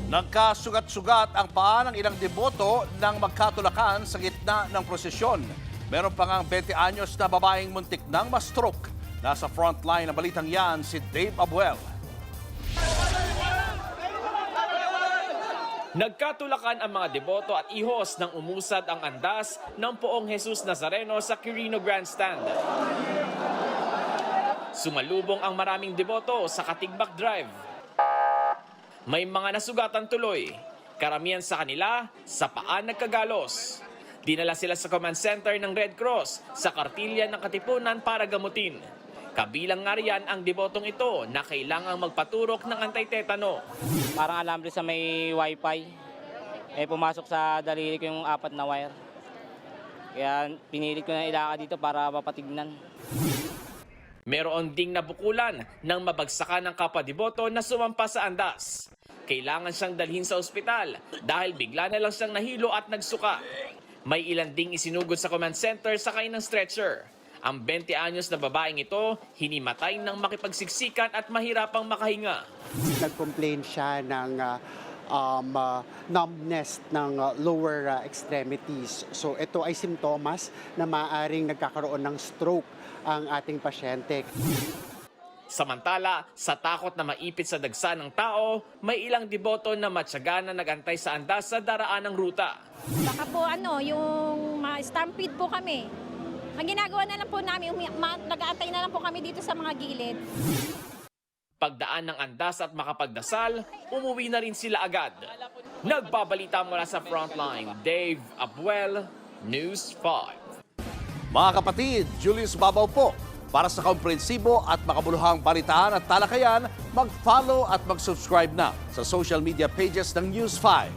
Nagkasugat-sugat ang paa ng ilang deboto nang magkatulakan sa gitna ng prosesyon. Meron pa ngang 20 anyos na babaeng muntik nang ma-stroke. Nasa frontline ng balitang yan si Dave Abuel. Nagkatulakan ang mga deboto at ihos nang umusad ang andas ng Poong Jesus Nazareno sa Quirino Grandstand. Sumalubong ang maraming deboto sa Katigbak Drive. May mga nasugatan tuloy. Karamihan sa kanila, sa paa nagkagalos. Dinala sila sa command center ng Red Cross sa Kartilya ng Katipunan para gamutin. Kabilang nga riyan ang debotong ito na kailangang magpaturok ng anti-tetano. Parang alambre sa may wifi. Pumasok sa daliri ko yung 4 na wire. Kaya pinilit ko na ilakad dito para mapatignan. Meron ding nabukulan ng mabagsakan ng kapadeboto na sumampa sa andas. Kailangan siyang dalhin sa ospital dahil bigla na lang siyang nahilo at nagsuka. May ilan ding isinugod sa command center sakay ng stretcher. Ang 20 anyos na babaeng ito, hinimatay ng makipagsiksikan at mahirapang makahinga. Nag-complain siya ng numbness ng lower extremities. So ito ay simptomas na maaaring nagkakaroon ng stroke ang ating pasyente. Samantala, sa takot na maipit sa dagsa ng tao, may ilang deboto na matyaga na nagantay sa andas sa daraan ng ruta. Baka po yung stampede po kami. Ang ginagawa na lang po namin, nag-aantay na lang po kami dito sa mga gilid. Pagdaan ng andas at makapagdasal, umuwi na rin sila agad. Nagbabalita mula sa frontline, Dave Abuel, News 5. Mga kapatid, Julius Babaw po. Para sa komprehensibo at makabuluhang balitaan at talakayan, mag-follow at mag-subscribe na sa social media pages ng News 5.